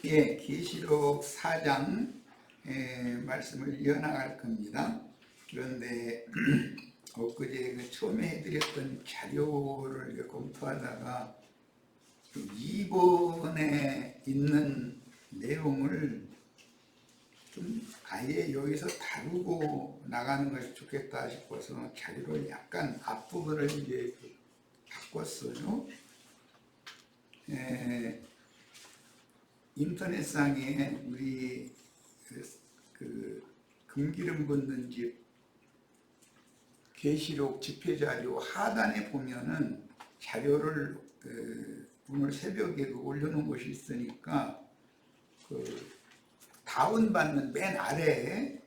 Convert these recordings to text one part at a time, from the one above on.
예, 계시록 4장 말씀을 이어나갈 겁니다. 그런데 엊그제 처음에 해드렸던 자료를 검토하다가 2번에 있는 내용을 좀 아예 여기서 다루고 나가는 것이 좋겠다 싶어서 자료를 약간 앞부분을 이제 바꿨어요. 인터넷상에 우리 금기름 붓는 집 계시록 집회자료 하단에 보면은 자료를 오늘 새벽에도 올려놓은 것이 있으니까 다운받는 맨 아래에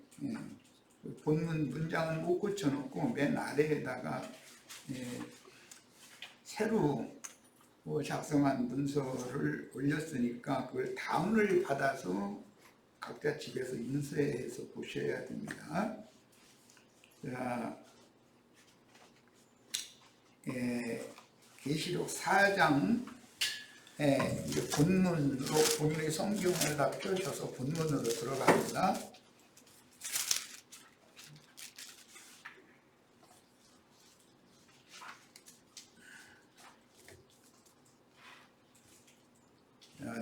본문 문장은 못 고쳐놓고 맨 아래에다가 새로 작성한 문서를 올렸으니까 그걸 다운을 받아서 각자 집에서 인쇄해서 보셔야 됩니다. 자, 계시록 4장 본문으로 본인의 성경을 다 펴셔서 본문으로 들어갑니다.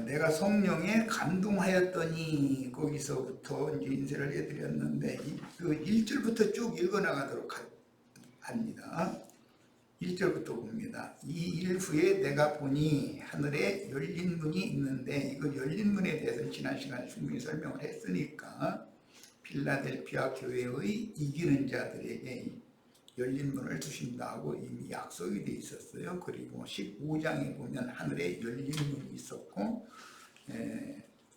내가 성령에 감동하였더니 거기서부터 이제 인쇄를 해드렸는데 그 1절부터 쭉 읽어나가도록 합니다. 1절부터 봅니다. 이 일 후에 내가 보니 하늘에 열린 문이 있는데 이거 열린 문에 대해서 지난 시간에 충분히 설명을 했으니까 필라델피아 교회의 이기는 자들에게 열린 문을 주신다고 이미 약속이 돼 있었어요. 그리고 15장에 보면 하늘에 열린 문이 있었고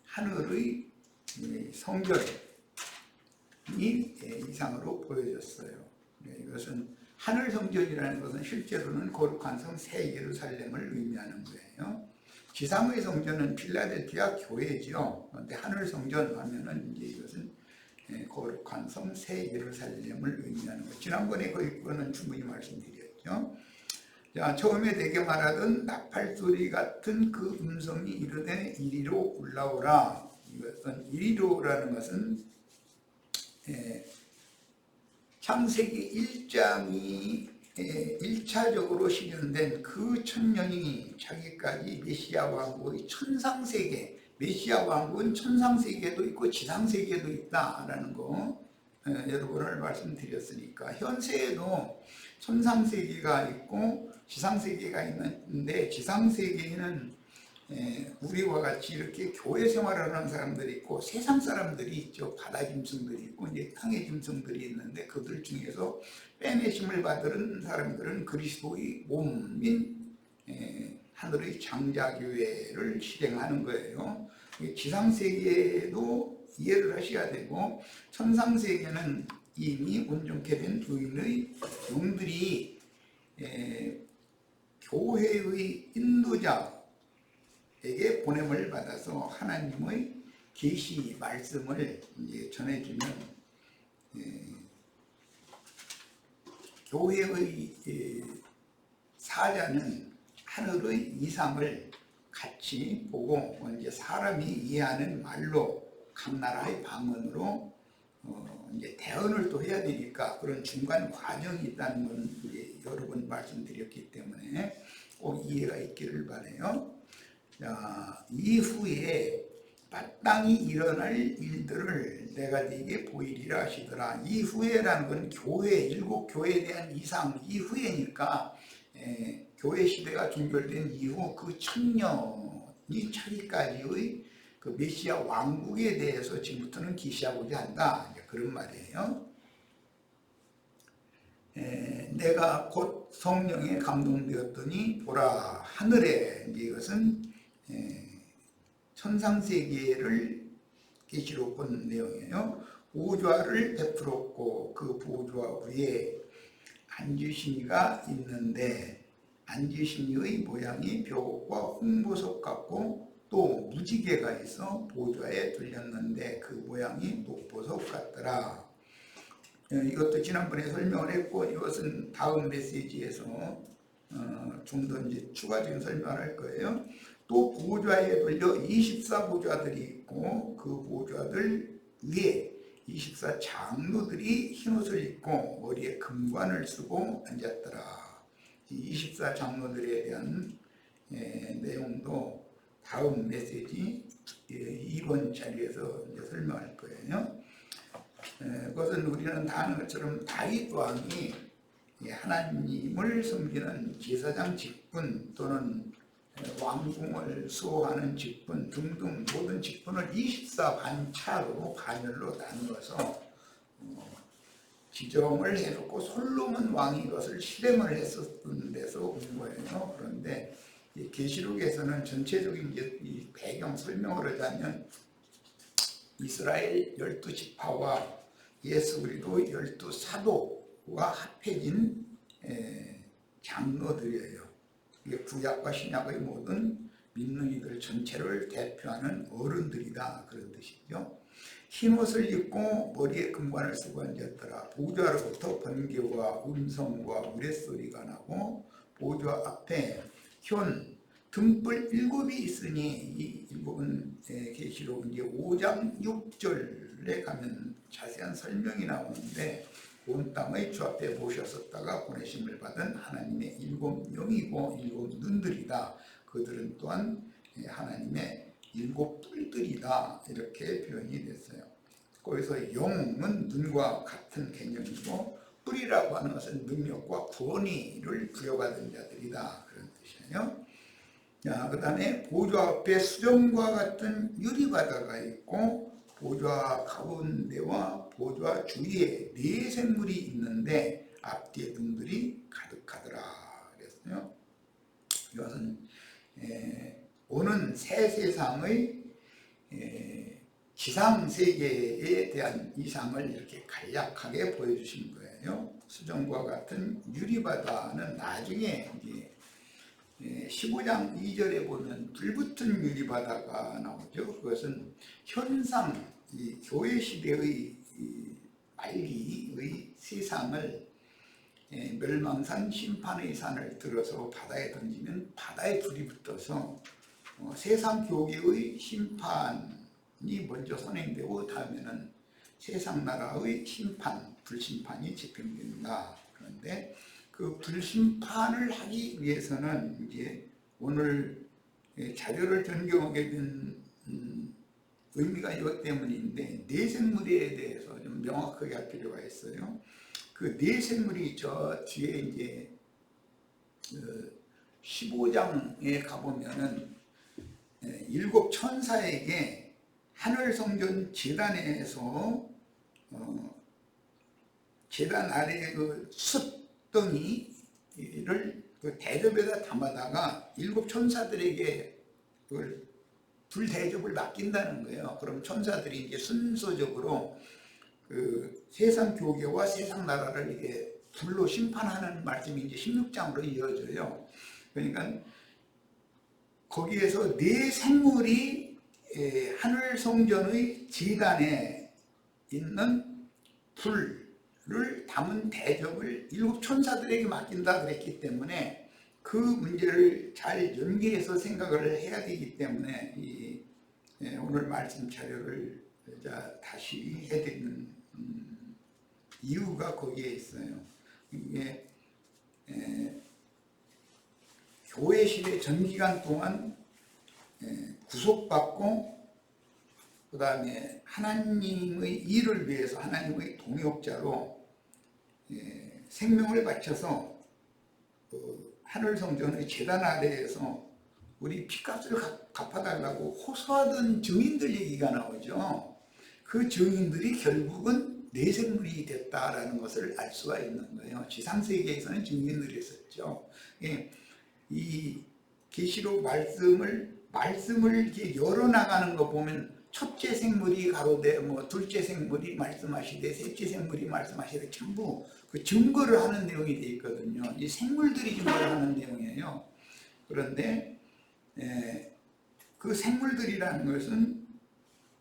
하늘의 성전이 이상으로 보여졌어요. 이것은 하늘 성전이라는 것은 실제로는 거룩한 성 새 예루살렘을 의미하는 거예요. 지상의 성전은 필라델피아 교회죠. 그런데 하늘 성전 하면은 이제 이것은 거룩한 성 새 예루살렘을 의미하는 것. 지난번에 그거는 충분히 말씀드렸죠. 자, 처음에 내게 말하던 나팔 소리 같은 그 음성이 이르되 이리로 올라오라. 이것은 이리로라는 것은 창세기 1장이 1차적으로 실현된 그 천년이 자기까지 메시아 왕국의 천상세계, 메시아 왕국은 천상세계도 있고 지상세계도 있다라는 거 여러분을 말씀드렸으니까 현세에도 천상세계가 있고 지상세계가 있는데 지상세계에는 우리와 같이 이렇게 교회 생활을 하는 사람들이 있고 세상 사람들이 있죠. 바다 짐승들이 있고 이제 땅의 짐승들이 있는데 그들 중에서 빼내심을 받은 사람들은 그리스도의 몸인 하늘의 장자교회를 실행하는 거예요. 지상세계도 이해를 하셔야 되고 천상세계는 이미 온전케 된 의인의 영들이 교회의 인도자에게 보냄을 받아서 하나님의 계시 말씀을 이제 전해주는 교회의 사자는 하늘의 이상을 같이 보고 이제 사람이 이해하는 말로 각 나라의 방언으로 이제 대언을 또 해야 되니까 그런 중간 과정이 있다는 건 이제 여러 번 말씀드렸기 때문에 꼭 이해가 있기를 바라요. 자, 이후에 마땅히 일어날 일들을 내가 네게 보이리라 하시더라. 이후에라는 건 교회, 일곱 교회에 대한 이상 이후에니까 교회 시대가 종결된 이후 그 천년이 차기까지의 그 메시아 왕국에 대해서 지금부터는 계시하고자 한다. 그런 말이에요. 내가 곧 성령에 감동되었더니 보라 하늘에 이것은 천상세계를 계시록 본 내용이에요. 보좌를 베풀었고 그 보좌 위에 앉으신 이가 있는데 앉으신 이의 모양이 벼과 홍보석 같고 또 무지개가 있어 보좌에 둘렸는데 그 모양이 녹보석 같더라. 이것도 지난번에 설명을 했고 이것은 다음 메시지에서 좀 더 이제 추가적인 설명을 할 거예요. 또 보좌에 돌려 24보좌들이 있고 그 보좌들 위에 24장로들이 흰옷을 입고 머리에 금관을 쓰고 앉았더라. 이 24장로들에 대한 내용도 다음 메시지 2번 자리에서 이제 설명할 거예요. 그것은 우리는 다 아는 것처럼 다윗 왕이 하나님을 섬기는 제사장 직분 또는 왕궁을 수호하는 직분 등등 모든 직분을 24반차로 반열로 나누어서 지정을 해놓고 솔로몬 왕이 이것을 실행을 했었던 데서 온 거예요. 그런데 계시록에서는 전체적인 이 배경 설명을 하자면 이스라엘 12지파와 예수 그리스도 12사도와 합해진 장로들이에요. 이게 구약과 신약의 모든 믿는 이들 전체를 대표하는 어른들이다 그런 뜻이죠. 흰옷을 입고 머리에 금관을 쓰고 앉았더라. 보좌로부터 번개와 음성과 우레소리가 나고 보좌 앞에 현 등불 7이 있으니 이 7은 계시록 이제 5장 6절에 가면 자세한 설명이 나오는데 온 땅의 주 앞에 모셨었다가 보내심을 받은 하나님의 7영이고 7눈들이다. 그들은 또한 하나님의 7뿔들이다. 이렇게 표현이 됐어요. 거기서 영은 눈과 같은 개념이고 뿔이라고 하는 것은 능력과 권위를 부여받은 자들이다. 그런 뜻이에요. 그 다음에 보좌 앞에 수정과 같은 유리바다가 있고 보좌 가운데와 보좌 주위에 4생물이 있는데 앞뒤에 등들이 가득하더라 그랬어요. 이것은 오는 새 세상의 지상세계에 대한 이상을 이렇게 간략하게 보여주신 거예요. 수정과 같은 유리바다는 나중에 이제 15장 2절에 보면 불붙은 유리바다가 나오죠. 그것은 현상, 이 교회 시대의 말기의 세상을 멸망산, 심판의 산을 들어서 바다에 던지면 바다에 불이 붙어서 세상 교계의 심판이 먼저 선행되고 다음에는 세상 나라의 심판, 불심판이 집행된다. 그런데 그 불심판을 하기 위해서는 이제 오늘 자료를 변경하게 된 의미가 이것 때문인데 4생물에 대해서 좀 명확하게 할 필요가 있어요. 그 4생물이 저 뒤에 이제 15장에 가보면은 7 천사에게 하늘 성전 제단에서 제단 아래에 그 숯덩이를 그 대접에다 담아다가 7 천사들에게 그걸 불 대접을 맡긴다는 거예요. 그럼 천사들이 이제 순서적으로 그 세상 교계와 세상 나라를 이게 불로 심판하는 말씀이 이제 16장으로 이어져요. 그러니까 거기에서 4생물이 하늘 성전의 제단에 있는 불을 담은 대접을 7 천사들에게 맡긴다 그랬기 때문에 그 문제를 잘 연계해서 생각을 해야 되기 때문에 오늘 말씀 자료를 다시 해드리는 이유가 거기에 있어요. 이게 교회 시대 전 기간 동안 구속받고 그 다음에 하나님의 일을 위해서 하나님의 동역자로 생명을 바쳐서 하늘 성전의 제단 아래에서 우리 피값을 갚아달라고 호소하던 증인들 얘기가 나오죠. 그 증인들이 결국은 4생물이 됐다라는 것을 알 수가 있는 거예요. 지상세계에서는 증인들이 있었죠. 이 계시록 말씀을 이렇게 열어나가는 거 보면 첫째 생물이 가로되 둘째 생물이 말씀하시되 셋째 생물이 말씀하시되 전부 그 증거를 하는 내용이 되어 있거든요. 이 생물들이 증거를 하는 내용이에요. 그런데 그 생물들이라는 것은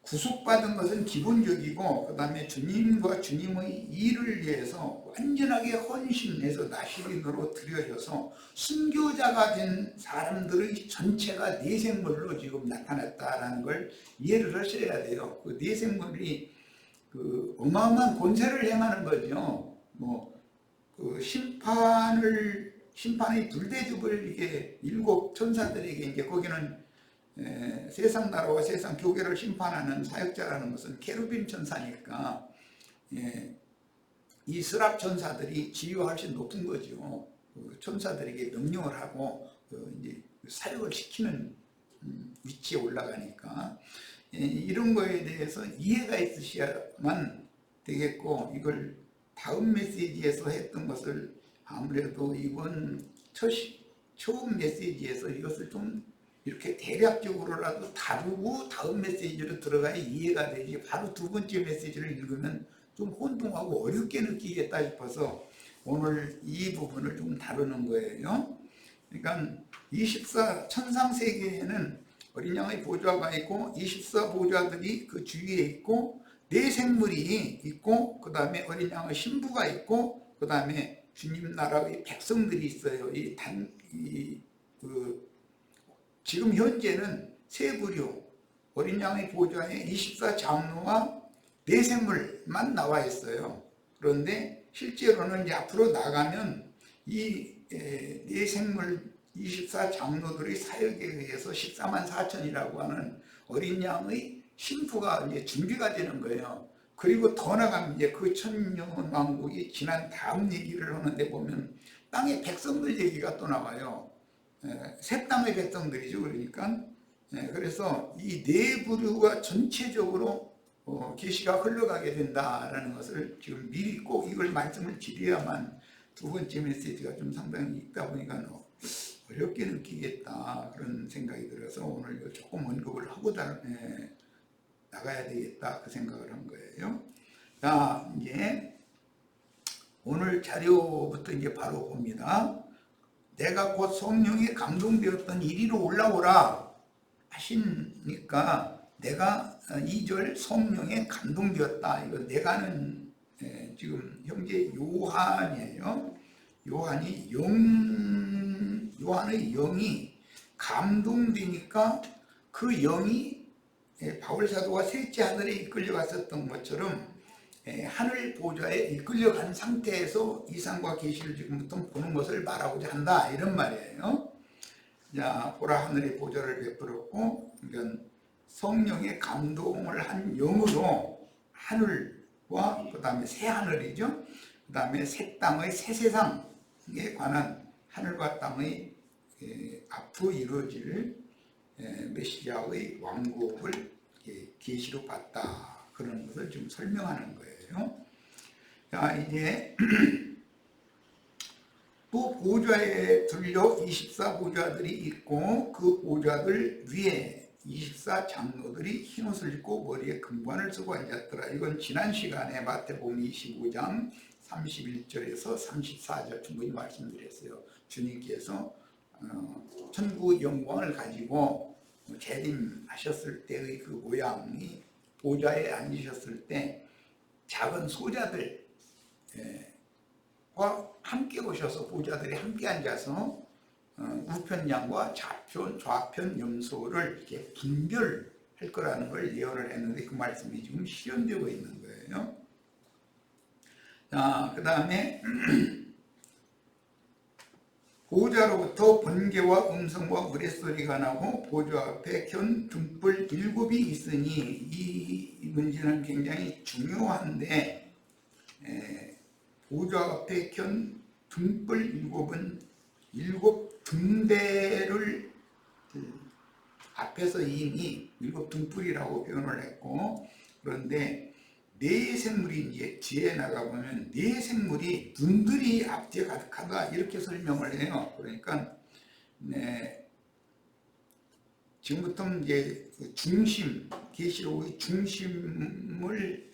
구속받은 것은 기본적이고, 그 다음에 주님과 주님의 일을 위해서 완전하게 헌신해서 나시린으로 드려져서 순교자가 된 사람들의 전체가 내생물로 지금 나타났다라는 걸 이해를 하셔야 돼요. 그 내생물이 그 어마어마한 권세를 행하는 거죠. 그 심판의 불대접을 이게 일곱 천사들에게, 이제 거기는 세상 나라와 세상 교계를 심판하는 사역자라는 것은 케루빈 천사니까, 이 스랍 천사들이 지위가 훨씬 높은 거죠. 그 천사들에게 명령을 하고 이제 사역을 시키는 위치에 올라가니까, 이런 거에 대해서 이해가 있으셔야만 되겠고, 이걸 다음 메시지에서 했던 것을 아무래도 이번 처음 메시지에서 이것을 좀 이렇게 대략적으로라도 다루고 다음 메시지로 들어가야 이해가 되지, 바로 두 번째 메시지를 읽으면 좀 혼동하고 어렵게 느끼겠다 싶어서 오늘 이 부분을 좀 다루는 거예요. 그러니까 24 천상 세계에는 어린 양의 보좌가 있고 24 보좌들이 그 주위에 있고 네 생물이 있고, 그 다음에 어린 양의 신부가 있고, 그 다음에 주님 나라의 백성들이 있어요. 지금 현재는 세 부류, 어린 양의 보좌에 24 장로와 네 생물만 나와 있어요. 그런데 실제로는 이제 앞으로 나가면 이 네 생물 24 장로들의 사역에 의해서 14만 4천이라고 하는 어린 양의 신부가 이제 준비가 되는 거예요. 그리고 더 나가면 이제 그 천년 왕국이 지난 다음 얘기를 하는데 보면 땅의 백성들 얘기가 또 나와요. 새 땅의 백성들이죠. 그러니까 그래서 이 네 부류가 전체적으로 계시가 흘러가게 된다라는 것을 지금 미리 꼭 이걸 말씀을 드려야만 두 번째 메시지가 좀 상당히 있다 보니까 어렵게 느끼겠다, 그런 생각이 들어서 오늘 조금 언급을 하고 나가야 되겠다, 그 생각을 한 거예요. 자, 이제 오늘 자료부터 이제 바로 봅니다. 내가 곧 성령에 감동되었던 이리로 올라오라 하시니까, 내가 2절 성령에 감동되었다. 이거 내가는 지금 현재 요한이에요. 요한의 영이 감동되니까 그 영이 바울 사도가 셋째 하늘에 이끌려 갔었던 것처럼 하늘 보좌에 이끌려간 상태에서 이상과 계시를 지금부터 보는 것을 말하고자 한다, 이런 말이에요. 자, 보라 하늘의 보좌를 베풀었고, 그러니까 성령의 감동을 한 영으로 하늘과 그 다음에 새 하늘이죠. 그 다음에 새 땅의 새 세상에 관한 하늘과 땅의 앞으로 이루어질 메시아의 왕국을 계시로 봤다, 그런 것을 좀 설명하는 거예요. 자, 이제 또 보좌에 들려 24 보좌들이 있고, 그 보좌들 위에 24 장로들이 흰옷을 입고 머리에 금관을 쓰고 앉았더라. 이건 지난 시간에 마태복음 25장 31절에서 34절 충분히 말씀드렸어요. 주님께서 천국 영광을 가지고 재림하셨을 때의 그 모양이, 보좌에 앉으셨을 때 작은 소자들과 함께 오셔서, 보좌들이 함께 앉아서 우편양과 좌편 염소를 이렇게 분별할 거라는 걸 예언을 했는데, 그 말씀이 지금 실현되고 있는 거예요. 자, 그 다음에 보좌로부터 번개와 음성과 우레소리가 나고 보좌 앞에 켠 등불 7이 있으니, 이 문제는 굉장히 중요한데, 보좌 앞에 켠 등불 7은 7 등대를 앞에서 이미 7 등불이라고 표현을 했고, 그런데 네 생물이 이제 뒤에 나가보면 네 생물이 눈들이 앞뒤에 가득하다, 이렇게 설명을 해요. 그러니까 지금부터 이제 그 중심, 계시록의 중심을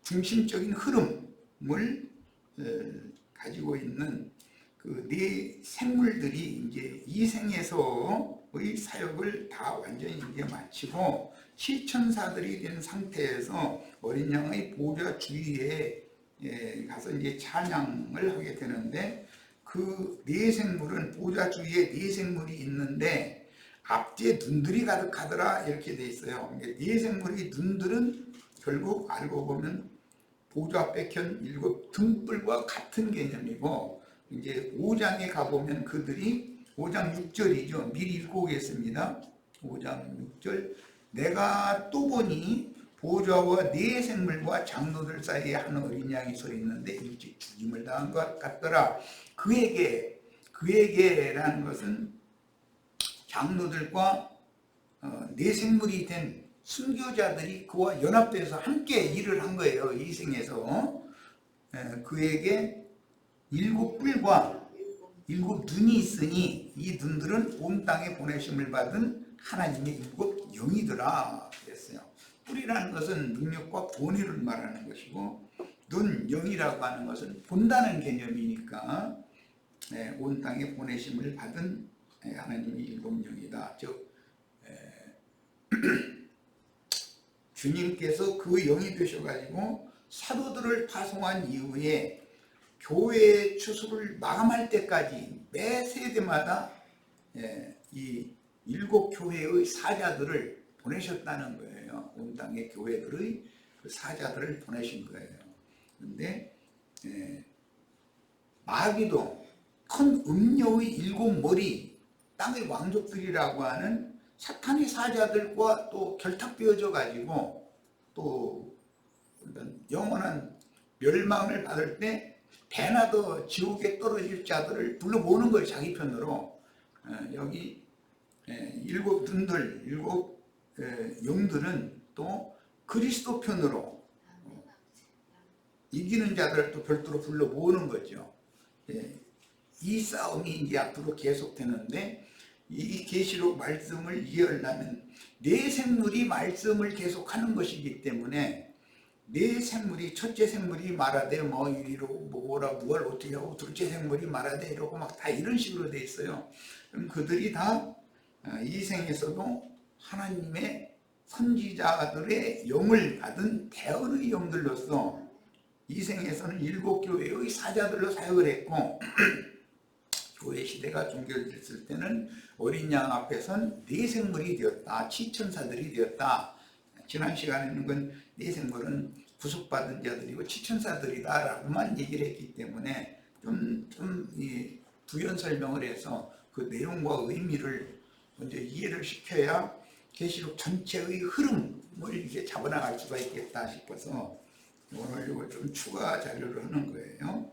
중심적인 흐름을 가지고 있는 그 네 생물들이 이제 이 생에서 보좌의 사역을 다 완전히 이제 마치고 시천사들이 된 상태에서 어린 양의 보좌 주위에 가서 이제 찬양을 하게 되는데, 그 네 생물은 보좌 주위에 네 생물이 있는데 앞뒤에 눈들이 가득하더라 이렇게 돼 있어요. 네 생물의 눈들은 결국 알고 보면 보좌 백현 일곱 등불과 같은 개념이고, 이제 5장에 가보면 그들이 5장 6절이죠. 미리 읽고 오겠습니다. 5장 6절. 내가 또 보니 보좌와 네 생물과 장로들 사이에 한 어린 양이 서 있는데 일찍 죽임을 당한 것 같더라. 그에게라는 것은 장로들과 네 생물이 된 순교자들이 그와 연합돼서 함께 일을 한 거예요. 이 생에서. 그에게 일곱 뿔과 일곱 눈이 있으니 이 눈들은 온 땅에 보내심을 받은 하나님의 일곱 영이더라 그랬어요. 뿔이라는 것은 능력과 본의를 말하는 것이고, 눈, 영이라고 하는 것은 본다는 개념이니까 온 땅에 보내심을 받은 하나님의 일곱 영이다. 즉 주님께서 그 영이 되셔가지고 사도들을 파송한 이후에 교회의 추수를 마감할 때까지 매 세대마다 이 일곱 교회의 사자들을 보내셨다는 거예요. 온 땅의 교회들의 그 사자들을 보내신 거예요. 그런데 마귀도 큰 음녀의 일곱 머리, 땅의 왕족들이라고 하는 사탄의 사자들과 또 결탁되어져 가지고 또 영원한 멸망을 받을 때 배나 더 지옥에 떨어질 자들을 불러모으는 거예요. 자기 편으로. 여기 일곱 눈들, 일곱 영들은 또 그리스도 편으로 이기는 자들을 또 별도로 불러 모으는 거죠. 이 싸움이 이제 앞으로 계속되는데, 이 계시록 말씀을 이해하려면 네 생물이 말씀을 계속하는 것이기 때문에, 네 생물이, 첫째 생물이 말하되 뭐 이리로 뭐라 뭘 어떻게 하고, 둘째 생물이 말하되 이러고 막 다 이런 식으로 돼 있어요. 그럼 그들이 다 이 생에서도 하나님의 선지자들의 영을 받은 대언의 영들로서 이 생에서는 일곱 교회의 사자들로 사역을 했고, 교회 시대가 종결됐을 때는 어린 양 앞에선 네 생물이 되었다, 치천사들이 되었다. 지난 시간에는 네 생물은 구속받은 자들이고 치천사들이다 라고만 얘기를 했기 때문에 좀 부연 설명을 해서 그 내용과 의미를 먼저 이해를 시켜야 계시록 전체의 흐름을 이렇게 잡아나갈 수가 있겠다 싶어서 오늘 이걸 좀 추가 자료를 하는 거예요.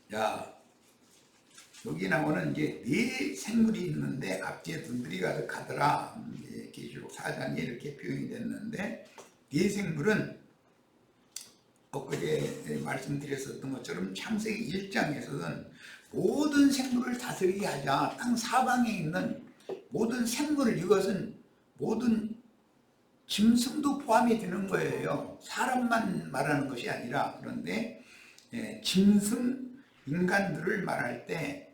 자, 여기 나오는 이제 네 생물이 있는데 앞뒤에 눈들이 가득하더라. 계시록 4장에 이렇게 표현이 됐는데, 네 생물은 엊그제 말씀드렸었던 것처럼 창세기 1장에서는 모든 생물을 다스리게 하자, 땅 사방에 있는 모든 생물을, 이것은 모든 짐승도 포함이 되는 거예요. 사람만 말하는 것이 아니라. 그런데 짐승, 인간들을 말할 때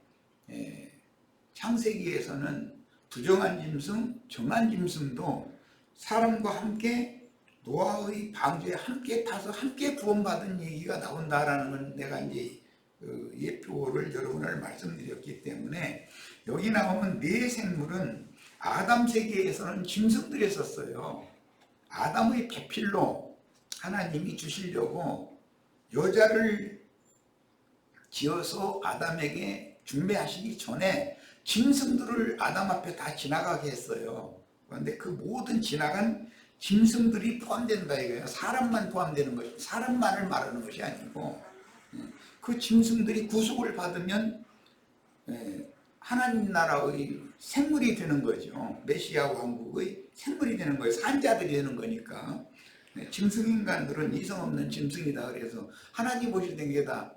창세기에서는 부정한 짐승, 정한 짐승도 사람과 함께 노아의 방주에 함께 타서 함께 구원받은 얘기가 나온다라는 건 내가 이제 예표를 여러 번을 말씀드렸기 때문에, 여기 나오면 네 생물은 아담 세계에서는 짐승들이었어요. 아담의 배필로 하나님이 주시려고 여자를 지어서 아담에게 중매하시기 전에 짐승들을 아담 앞에 다 지나가게 했어요. 그런데 그 모든 지나간 짐승들이 포함된다 이거예요. 사람만 포함되는 것이, 사람만을 말하는 것이 아니고, 그 짐승들이 구속을 받으면 하나님 나라의 생물이 되는 거죠. 메시아 왕국의 생물이 되는 거예요. 산자들이 되는 거니까. 짐승 인간들은 이성 없는 짐승이다. 그래서 하나님 보실 때 이게 다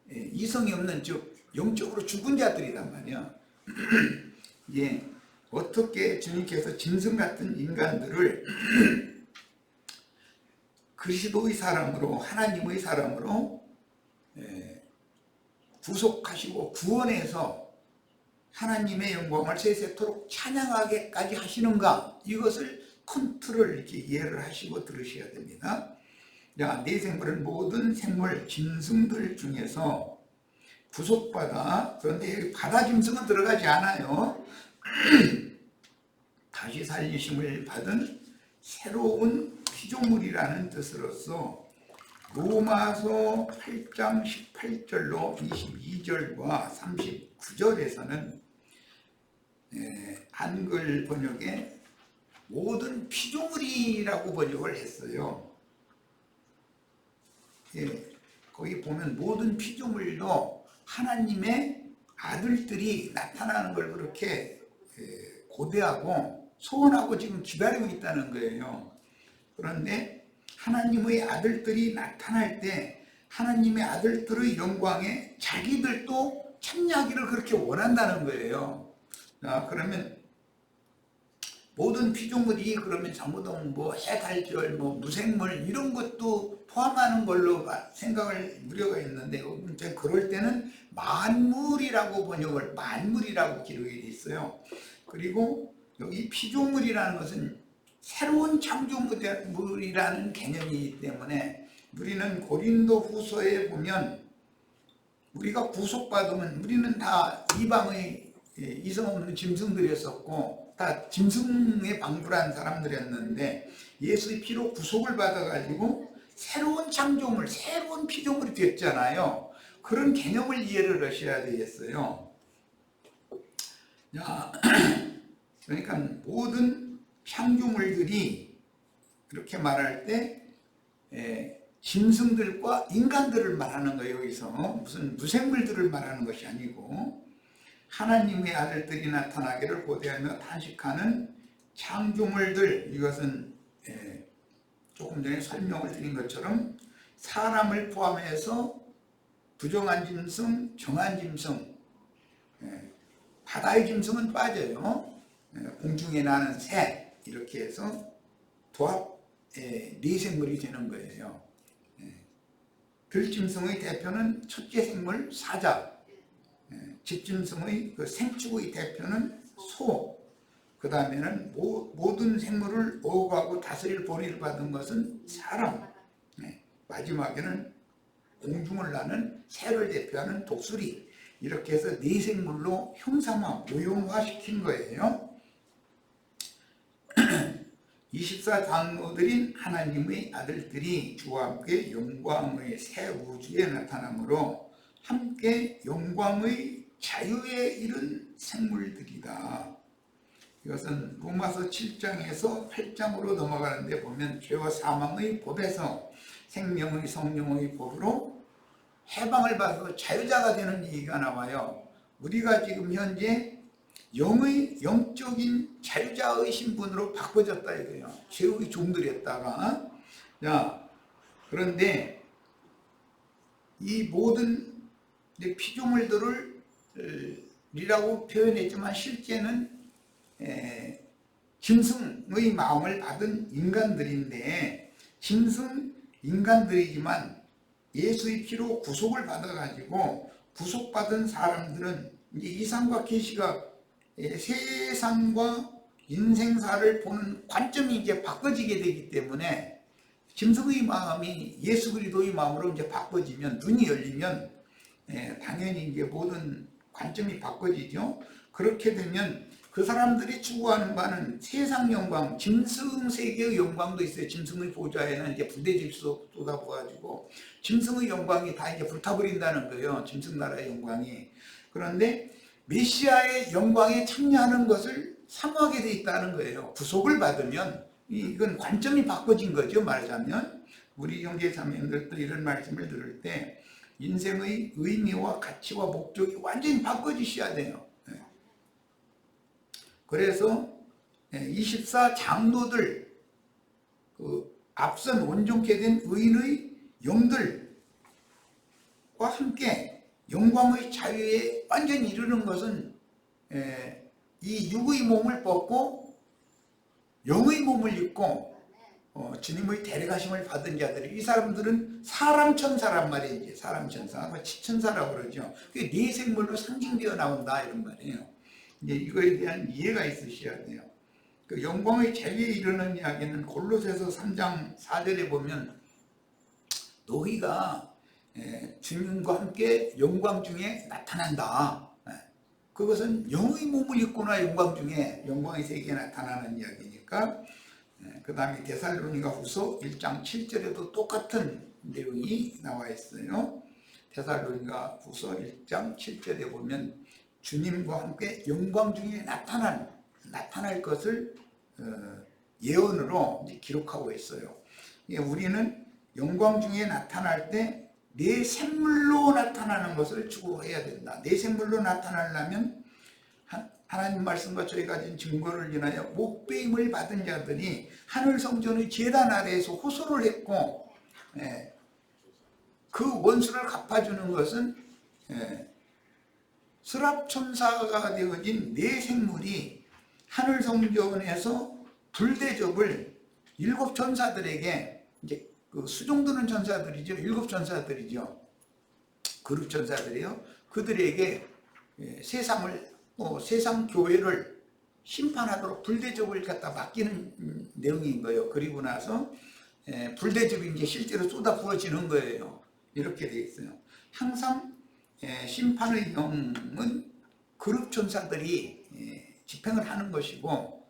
이성이 없는, 즉 영적으로 죽은 자들이란 말이야. 예, 어떻게 주님께서 짐승 같은 인간들을 그리스도의 사람으로, 하나님의 사람으로 구속하시고 구원해서 하나님의 영광을 세세토록 찬양하게까지 하시는가, 이것을 컨트롤 이렇게 이해를 하시고 들으셔야 됩니다. 자, 내 생물은 모든 생물 짐승들 중에서 구속받아, 그런데 여기 바다 짐승은 들어가지 않아요. 다시 살리심을 받은 새로운 피조물이라는 뜻으로서 로마서 8장 18절로 22절과 39절에서는 한글 번역에 모든 피조물이라고 번역을 했어요. 거기 보면 모든 피조물도 하나님의 아들들이 나타나는 걸 그렇게 고대하고 소원하고 지금 기다리고 있다는 거예요. 그런데 하나님의 아들들이 나타날 때 하나님의 아들들의 영광에 자기들도 참여하기를 그렇게 원한다는 거예요. 자, 그러면 모든 피조물이 그러면 장모동 해달절 무생물 이런 것도 포함하는 걸로 생각할 우려가 있는데, 그럴 때는 만물이라고 만물이라고 기록이 돼 있어요. 그리고 여기 피조물이라는 것은 새로운 창조물이라는 개념이기 때문에, 우리는 고린도 후서에 보면 우리가 구속받으면 우리는 다 이방의 이성 없는 짐승들이었었고 다 짐승에 방불한 사람들이었는데, 예수의 피로 구속을 받아가지고 새로운 창조물, 새로운 피조물이 됐잖아요. 그런 개념을 이해를 하셔야 되겠어요. 자, 그러니까 모든 창조물들이 그렇게 말할 때 짐승들과 인간들을 말하는 거예요. 여기서 무슨 무생물들을 말하는 것이 아니고, 하나님의 아들들이 나타나기를 고대하며 탄식하는 창조물들, 이것은 조금 전에 설명을 드린 것처럼 사람을 포함해서 부정한 짐승, 정한 짐승, 바다의 짐승은 빠져요. 공중에 나는 새, 이렇게 해서 도합 네 생물이 되는 거예요. 들짐승의 대표는 첫째 생물 사자, 집짐승의 그 생축의 대표는 소, 그 다음에는 모든 생물을 어구하고 다스릴 본의를 받은 것은 사람, 마지막에는 공중을 나는 새를 대표하는 독수리, 이렇게 해서 네 생물로 형상화, 모형화시킨 거예요. 24장로들인 하나님의 아들들이 주와 함께 영광의 새 우주에 나타나므로 함께 영광의 자유에 이른 생물들이다. 이것은 로마서 7장에서 8장으로 넘어가는데 보면 죄와 사망의 법에서 생명의 성령의 법으로 해방을 받고 자유자가 되는 얘기가 나와요. 우리가 지금 현재 영적인 자유자의 신분으로 바꿔졌다 이거예요. 죄의 종들이었다가. 자, 그런데 이 모든 피조물들을 이라고 표현했지만 실제는 짐승의 마음을 받은 인간들인데, 짐승 인간들이지만 예수의 피로 구속을 받아가지고 구속받은 사람들은 이제 이상과 계시가 세상과 인생사를 보는 관점이 이제 바꿔지게 되기 때문에, 짐승의 마음이 예수 그리스도의 마음으로 이제 바꿔지면, 눈이 열리면 당연히 이제 모든 관점이 바꿔지죠. 그렇게 되면 그 사람들이 추구하는 바는 세상 영광, 짐승 세계의 영광도 있어요. 짐승의 보좌에는 이제 부대질소 쏟아부어가지고 짐승의 영광이 다 이제 불타버린다는 거예요. 짐승 나라의 영광이. 그런데 메시아의 영광에 참여하는 것을 사모하게 돼 있다는 거예요. 구속을 받으면 이건 관점이 바꿔진 거죠. 말하자면 우리 형제자매들도 이런 말씀을 들을 때 인생의 의미와 가치와 목적이 완전히 바꿔지셔야 돼요. 그래서 24장로들, 그 앞선 온전케 된 의인의 영들과 함께 영광의 자유에 완전히 이르는 것은 이 육의 몸을 벗고 영의 몸을 입고 주님의 데려가심을 받은 자들이, 이 사람들은 사람 천사란 말이에요. 사람 천사, 지천사라고 그러죠. 그게 네 생물로 상징되어 나온다 이런 말이에요. 이제 이거에 대한 이해가 있으셔야 돼요. 그 영광의 제위에 이르는 이야기는 골로새서 3장 4절에 보면 너희가 주님과 함께 영광 중에 나타난다. 그것은 영의 몸을 입거나 영광 중에 영광의 세계에 나타나는 이야기니까. 그 다음에 데살로니가 후서 1장 7절에도 똑같은 내용이 나와 있어요. 데살로니가 후서 1장 7절에 보면 주님과 함께 영광 중에 나타날 것을 예언으로 기록하고 있어요. 우리는 영광 중에 나타날 때 내 생물로 나타나는 것을 추구해야 된다. 내 생물로 나타나려면 하나님 말씀과 저희 가진 증거를 인하여 목배임을 받은 자들이 하늘 성전의 제단 아래에서 호소를 했고, 그 원수를 갚아주는 것은 스랍천사가 되어진 내 생물이 하늘 성전에서 불대접을 7 천사들에게, 이제 그 수종드는 천사들이죠. 7 천사들이죠. 그룹 천사들이요. 그들에게 세상 교회를 심판하도록 불대접을 갖다 맡기는 내용인 거예요. 그리고 나서 불대접이 이제 실제로 쏟아 부어지는 거예요. 이렇게 되어 있어요. 항상 심판의 영은 그룹 천사들이 집행을 하는 것이고,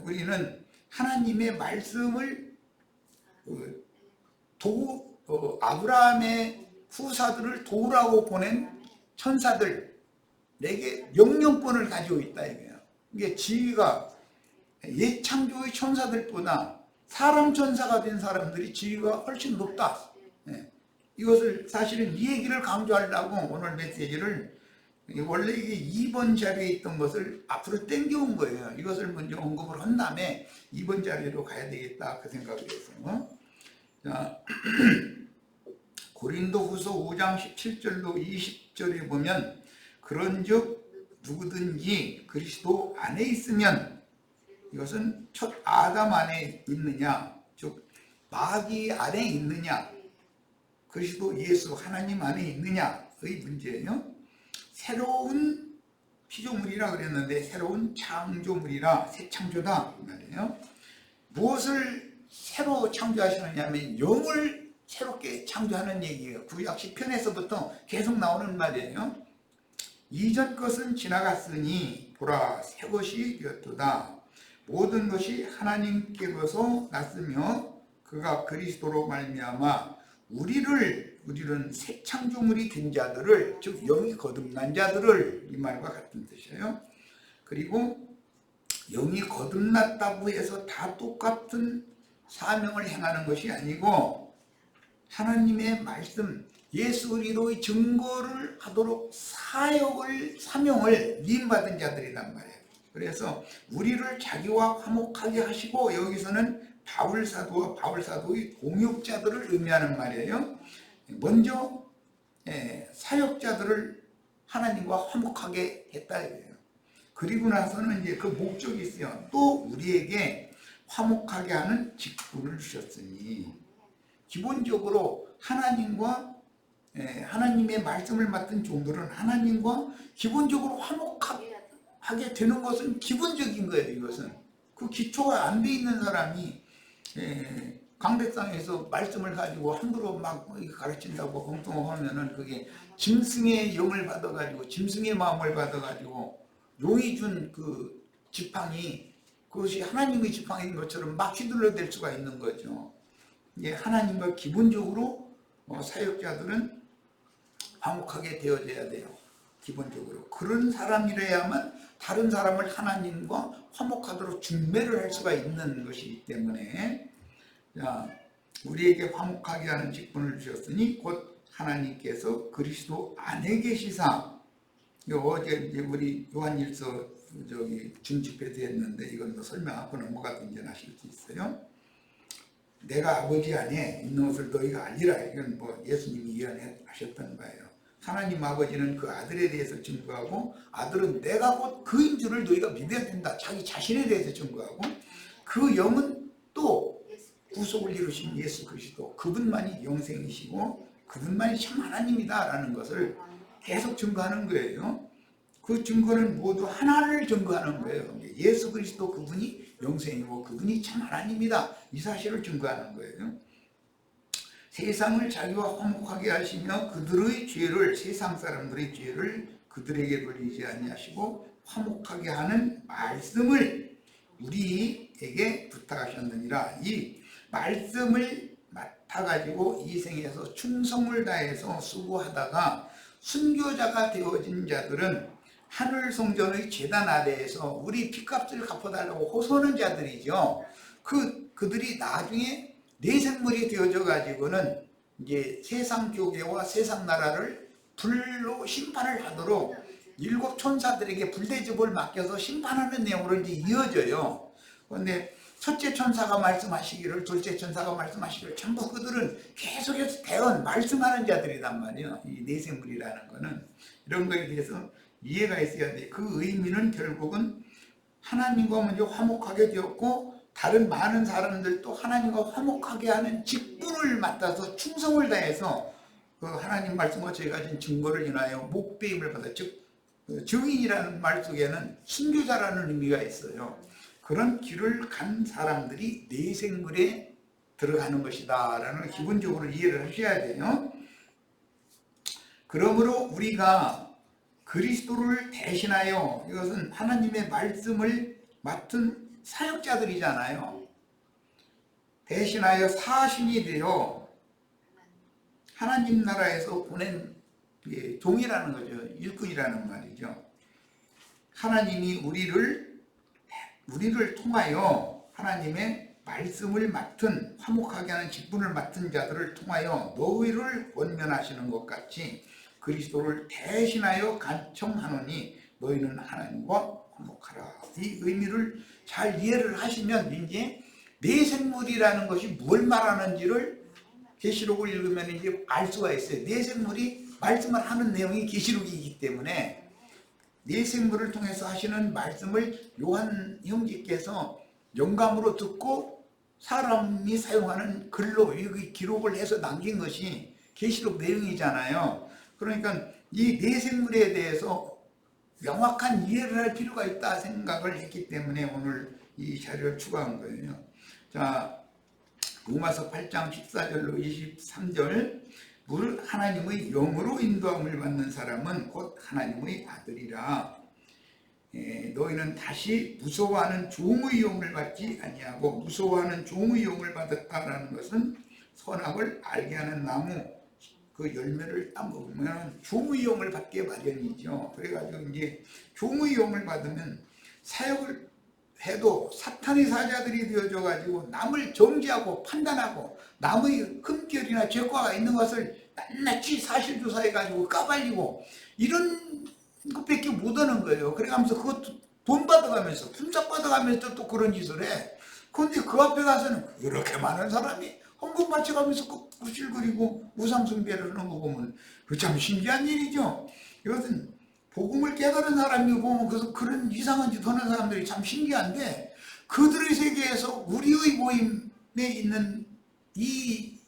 우리는 하나님의 말씀을 아브라함의 후사들을 도우라고 보낸 천사들에게 명령권을 가지고 있다 이거예요. 이게 지위가 옛 창조의 천사들보다 사람 천사가 된 사람들이 지위가 훨씬 높다. 이것을 사실은 이 얘기를 강조하려고 오늘 메시지를, 원래 이게 2번 자리에 있던 것을 앞으로 땡겨온 거예요. 이것을 먼저 언급을 한 다음에 2번 자리로 가야 되겠다 그 생각을 했어요. 자, 고린도후서 5장 17절로 20절에 보면 그런즉 누구든지 그리스도 안에 있으면, 이것은 첫 아담 안에 있느냐, 즉 마귀 안에 있느냐, 그리스도 예수 하나님 안에 있느냐의 문제예요. 새로운 피조물이라 그랬는데 새로운 창조물이라, 새 창조다 이 말이에요. 무엇을 새로 창조하시느냐 하면 영을 새롭게 창조하는 얘기예요. 구약 시편에서부터 계속 나오는 말이에요. 이전 것은 지나갔으니 보라 새 것이 되었도다. 모든 것이 하나님께로서 났으며 그가 그리스도로 말미암아 우리는 새 창조물이 된 자들을, 즉 영이 거듭난 자들을, 이 말과 같은 뜻이에요. 그리고 영이 거듭났다고 해서 다 똑같은 사명을 행하는 것이 아니고, 하나님의 말씀, 예수 그리스도의 증거를 하도록 사명을 위임받은 자들이란 말이에요. 그래서 우리를 자기와 화목하게 하시고, 여기서는 바울 사도와 바울 사도의 동역자들을 의미하는 말이에요. 먼저 사역자들을 하나님과 화목하게 했다 이거예요. 그리고 나서는 이제 그 목적이 있어요. 또 우리에게 화목하게 하는 직분을 주셨으니, 기본적으로 하나님의 말씀을 맡은 종들은 하나님과 기본적으로 화목하게 되는 것은 기본적인 거예요. 이것은 그 기초가 안 돼 있는 사람이 강대상에서 말씀을 가지고 함부로 막 가르친다고 엉뚱하면은 그게 짐승의 영을 받아가지고, 짐승의 마음을 받아가지고 용이 준 그 지팡이, 그것이 하나님의 지팡이인 것처럼 막 휘둘러댈 수가 있는 거죠. 하나님과 기본적으로 사역자들은 화목하게 되어져야 돼요. 기본적으로 그런 사람이라야만 다른 사람을 하나님과 화목하도록 중매를 할 수가 있는 것이기 때문에, 우리에게 화목하게 하는 직분을 주셨으니 곧 하나님께서 그리스도 안에 계시사. 어제 이제 우리 요한일서 중집회도 했는데 이건 뭐 설명하고 넘어가도 이제 아실 수 있어요. 내가 아버지 안에 있는 것을 너희가 알리라. 이건 뭐 예수님이 예언하셨던 바예요. 하나님 아버지는 그 아들에 대해서 증거하고, 아들은 내가 곧 그인 줄을 너희가 믿어야 된다. 자기 자신에 대해서 증거하고, 그 영은 또 구속을 이루신 예수 그리스도, 그분만이 영생이시고 그분만이 참 하나님이다라는 것을 계속 증거하는 거예요. 그 증거는 모두 하나를 증거하는 거예요. 예수 그리스도 그분이 영생이고 그분이 참 하나님이다, 이 사실을 증거하는 거예요. 세상을 자기와 화목하게 하시며 그들의 죄를, 세상 사람들의 죄를 그들에게 돌리지 아니하시고 화목하게 하는 말씀을 우리에게 부탁하셨느니라. 이 말씀을 맡아가지고 이 생에서 충성을 다해서 수고하다가 순교자가 되어진 자들은 하늘 성전의 제단 아래에서 우리 핏값을 갚아달라고 호소하는 자들이죠. 그들이 나중에 내생물이 되어져 가지고는 이제 세상 교계와 세상 나라를 불로 심판을 하도록 일곱 천사들에게 불대접을 맡겨서 심판하는 내용으로 이제 이어져요. 그런데 첫째 천사가 말씀하시기를, 둘째 천사가 말씀하시기를, 전부 그들은 계속해서 대언 말씀하는 자들이란 말이에요. 이 내생물이라는 거는 이런 거에 대해서 이해가 있어야 돼. 그 의미는 결국은 하나님과 먼저 화목하게 되었고 다른 많은 사람들도 하나님과 화목하게 하는 직분을 맡아서 충성을 다해서 그 하나님 말씀과 저희 가진 증거를 인하여 목배임을 받아, 즉 증인이라는 말 속에는 순교자라는 의미가 있어요. 그런 길을 간 사람들이 내생물에 들어가는 것이다 라는 걸 기본적으로 이해를 하셔야 돼요. 그러므로 우리가 그리스도를 대신하여, 이것은 하나님의 말씀을 맡은 사역자들이잖아요. 대신하여 사신이 되어 하나님 나라에서 보낸 종이라는 거죠. 일꾼이라는 말이죠. 하나님이 우리를 통하여 하나님의 말씀을 맡은, 화목하게 하는 직분을 맡은 자들을 통하여 너희를 권면하시는 것 같이 그리스도를 대신하여 간청하노니 너희는 하나님과 화목하라. 이 의미를 잘 이해를 하시면 이제 내생물이라는 것이 뭘 말하는지를 계시록을 읽으면 이제 알 수가 있어요. 내생물이 말씀을 하는 내용이 계시록이기 때문에 내생물을 통해서 하시는 말씀을 요한 형제께서 영감으로 듣고 사람이 사용하는 글로 기록을 해서 남긴 것이 계시록 내용이잖아요. 그러니까 이 내생물에 대해서 명확한 이해를 할 필요가 있다 생각을 했기 때문에 오늘 이 자료를 추가한 거예요. 자, 로마서 8장 14절로 23절, 하나님의 영으로 인도함을 받는 사람은 곧 하나님의 아들이라. 너희는 다시 무서워하는 종의 영을 받지 아니하고 무서워하는 종의 영을 받았다라는 것은 선악을 알게 하는 나무 그 열매를 따먹으면 종의 영을 받게 마련이죠. 그래가지고 이제 종의 영을 받으면 사역을 해도 사탄의 사자들이 되어져 가지고 남을 정죄하고 판단하고 남의 흠결이나 죄과가 있는 것을 낱낱이 사실조사해 가지고 까발리고 이런 것밖에 못하는 거예요. 그래가면서 그것도 돈 받아가면서 품삯 받아가면서 또 그런 짓을 해. 그런데 그 앞에 가서는 그렇게 많은 사람이 헌금 바쳐가면서 구실거리고 우상숭배를 하는 거 보면 참 신기한 일이죠. 이것은 복음을 깨달은 사람이 보면 그런 이상한 짓 하는 사람들이 참 신기한데, 그들의 세계에서 우리의 모임에 있는 이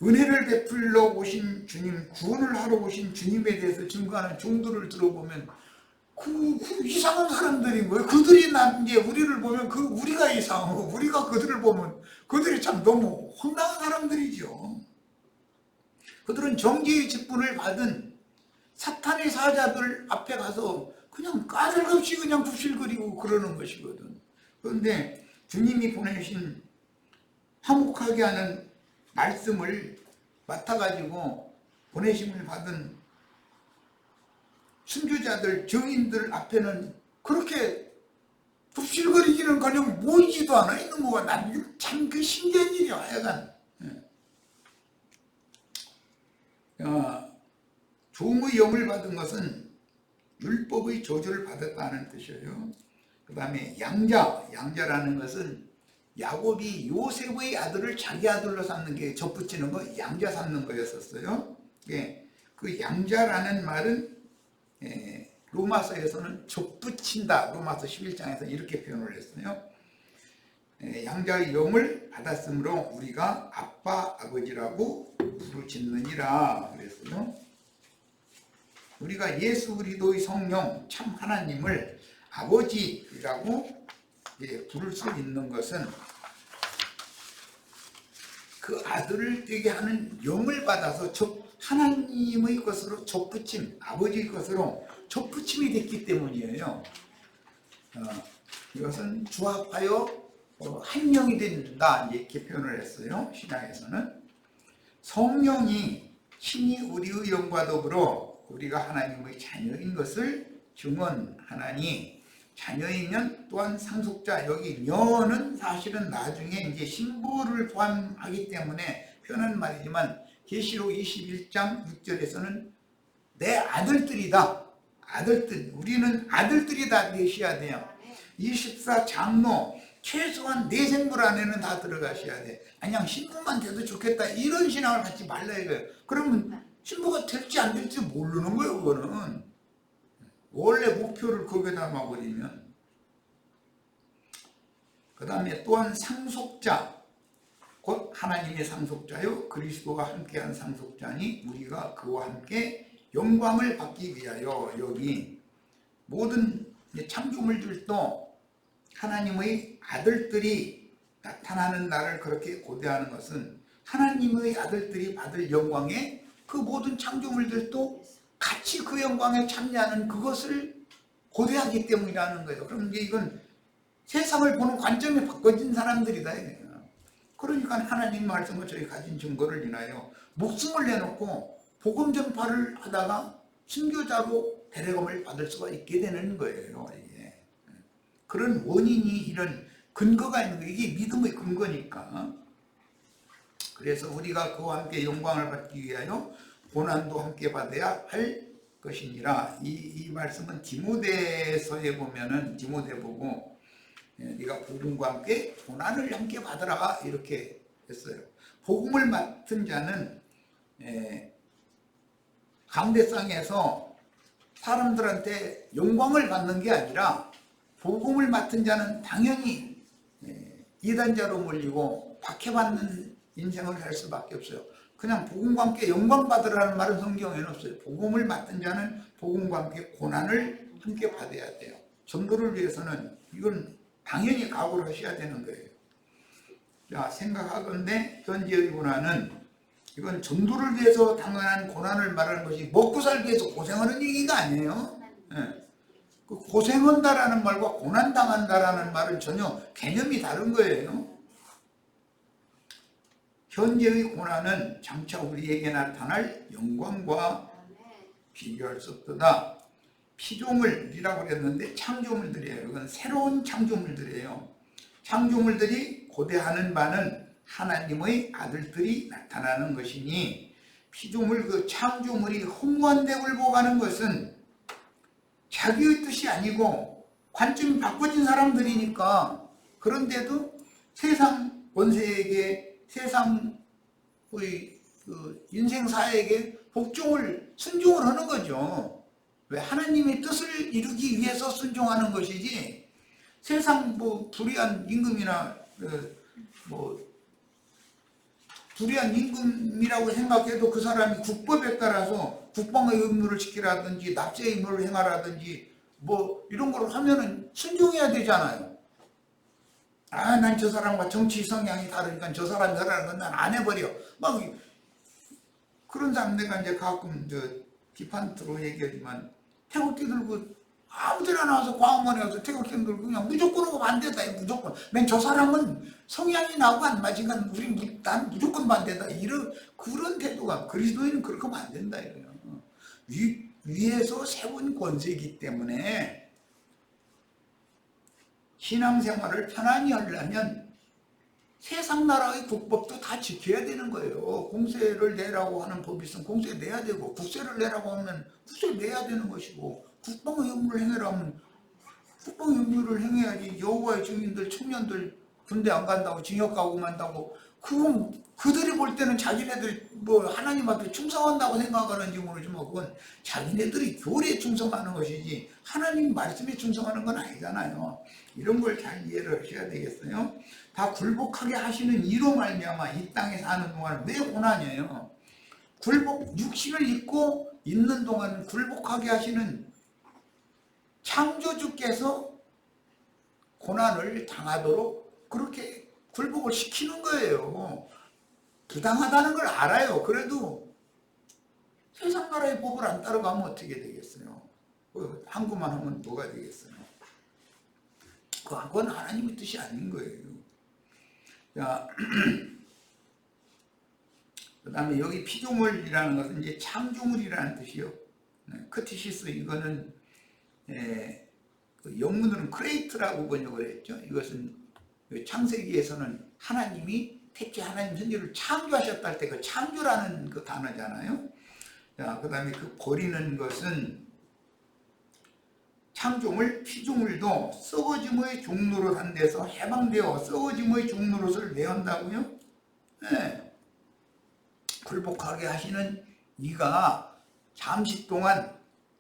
은혜를 베풀러 오신 주님, 구원을 하러 오신 주님에 대해서 증거하는 종들을 들어보면 그 이상한 사람들인 거예요. 그들이 이제 우리를 보면 우리가 이상하고 우리가 그들을 보면 그들이 참 너무 황당한 사람들이죠. 그들은 정죄의 직분을 받은 사탄의 사자들 앞에 가서 그냥 까닭없이 그냥 부실거리고 그러는 것이거든. 그런데 주님이 보내신 화목하게 하는 말씀을 맡아가지고 보내심을 받은 순교자들, 증인들 앞에는 그렇게 굽실거리기는 그냥 모이지도 않아 있는 거가 난 참 그 신기한 일이야. 하여간 종의 영을 받은 것은 율법의 저주를 받았다는 뜻이에요. 그 다음에 양자라는 것은 야곱이 요셉의 아들을 자기 아들로 삼는 게 접붙이는 거, 양자 삼는 거였었어요. 그 양자라는 말은 로마서에서는 접붙인다. 로마서 11장에서 이렇게 표현을 했어요. 양자의 영을 받았으므로 우리가 아빠 아버지라고 부르짖느니라 그랬어요. 우리가 예수 그리스도의 성령 참 하나님을 아버지라고 부를 수 있는 것은 그 아들을 되게 하는 영을 받아서 하나님의 것으로 접붙임, 아버지의 것으로 접붙임이 됐기 때문이에요. 이것은 주합하여 한 영이 된다 이렇게 표현을 했어요. 신약에서는 성령이 친히 우리의 영과 더불어 우리가 하나님의 자녀인 것을 증언하나니, 자녀이면 또한 상속자, 여기 녀는 사실은 나중에 이제 신부를 포함하기 때문에 표현한 말이지만 계시록 21장 6절에서는 내 아들들이다. 아들들, 우리는 아들들이다 되셔야 돼요. 24 장로 최소한 내 생물 안에는 다 들어가셔야 돼. 그냥 신부만 돼도 좋겠다 이런 신앙을 갖지 말라 이거예요. 그러면 신부가 될지 안 될지 모르는 거예요. 그거는 원래 목표를 거기에다 놔버리면. 그 다음에 또한 상속자, 곧 하나님의 상속자요 그리스도가 함께한 상속자니 우리가 그와 함께 영광을 받기 위하여. 여기 모든 창조물들도 하나님의 아들들이 나타나는 날을 그렇게 고대하는 것은 하나님의 아들들이 받을 영광에 그 모든 창조물들도 같이 그 영광에 참여하는 그것을 고대하기 때문이라는 거예요. 그럼 이제 이건 세상을 보는 관점이 바꿔진 사람들이다. 그러니까 하나님 말씀을 저희 가진 증거를 인하여 목숨을 내놓고 복음 전파를 하다가 순교자로 데려감을 받을 수가 있게 되는 거예요. 이게. 그런 원인이 이런 근거가 있는 거예요. 이게 믿음의 근거니까. 그래서 우리가 그와 함께 영광을 받기 위하여 고난도 함께 받아야 할 것이니라. 이 말씀은 디모데서에 보면은 디모데 보고 네가 복음과 함께 고난을 함께 받으라 이렇게 했어요. 복음을 맡은 자는 강대상에서 사람들한테 영광을 받는 게 아니라 복음을 맡은 자는 당연히 이단자로 몰리고 박해받는 인생을 할 수밖에 없어요. 그냥 복음과 함께 영광 받으라는 말은 성경에는 없어요. 복음을 맡은 자는 복음과 함께 고난을 함께 받아야 돼요. 전도를 위해서는 이건 당연히 각오를 하셔야 되는 거예요. 자, 생각하건대 현재의 고난은 이건 전도를 위해서 당연한 고난을 말하는 것이 먹고 살기 위해서 고생하는 얘기가 아니에요. 그 고생한다라는 말과 고난당한다라는 말은 전혀 개념이 다른 거예요. 현재의 고난은 장차 우리에게 나타날 영광과 비교할 수 없도다. 피조물이라고 그랬는데 창조물들이에요. 이건 새로운 창조물들이에요. 창조물들이 고대하는 바는 하나님의 아들들이 나타나는 것이니, 피조물 그 창조물이 허무한 대을 보가는 것은 자기의 뜻이 아니고 관점이 바꿔진 사람들이니까. 그런데도 세상 권세에게, 세상의 그 인생사에게 순종을 하는 거죠. 왜? 하나님의 뜻을 이루기 위해서 순종하는 것이지, 세상 불의한 임금이나 불의한 임금이라고 생각해도 그 사람이 국법에 따라서 국방의 의무를 지키라든지 납세 의무를 행하라든지 이런 걸 하면은 순종해야 되잖아요. 난 저 사람과 정치 성향이 다르니까 저 사람이 하라는 건 난 안 해버려. 그런 사람 내가 이제 가끔 비판으로 얘기하지만 태극기 들고 아무 데나 나와서 광화문에 와서 태극기 들고 그냥 무조건 하고 반대다. 무조건. 맨 저 사람은 성향이 나하고 안 맞으니까 난 무조건 반대다. 그런 태도가, 그리스도인은 그렇게 하면 안 된다. 이래요. 위에서 세운 권세이기 때문에 신앙생활을 편안히 하려면 세상 나라의 국법도 다 지켜야 되는 거예요. 공세를 내라고 하는 법이 있으면 공세 내야 되고, 국세를 내라고 하면 국세 내야 되는 것이고, 국방의 의무를 행하라면 국방의 의무를 행해야지. 여호와의 증인들, 청년들 군대 안 간다고 징역 가고 만다고 그건 그들이 볼 때는 자기네들 뭐 하나님 앞에 충성한다고 생각하는지 모르지만 그건 자기네들이 교리에 충성하는 것이지 하나님 말씀에 충성하는 건 아니잖아요. 이런 걸 잘 이해를 하셔야 되겠어요. 다 굴복하게 하시는 이로 말미암아 이 땅에 사는 동안 왜 고난이에요? 육신을 입고 있는 동안 굴복하게 하시는 창조주께서 고난을 당하도록 그렇게 굴복을 시키는 거예요. 부당하다는 걸 알아요. 그래도 세상 나라의 법을 안 따라가면 어떻게 되겠어요? 한국만 하면 뭐가 되겠어요? 그건 하나님의 뜻이 아닌 거예요. 자, 그 다음에 여기 피조물이라는 것은 이제 창조물이라는 뜻이요. 크티시스 이거는 그 영문으로는 크레이트라고 번역을 했죠. 이것은 창세기에서는 하나님이 택시 하나님 선지를 창조하셨다 할 때 그 창조라는 그 단어잖아요. 자, 그 다음에 그 버리는 것은 창조물, 피조물도 썩어짐의 종로로 한 데서 해방되어 썩어짐의 종로롯을 내한다고요? 네. 굴복하게 하시는 이가 잠시 동안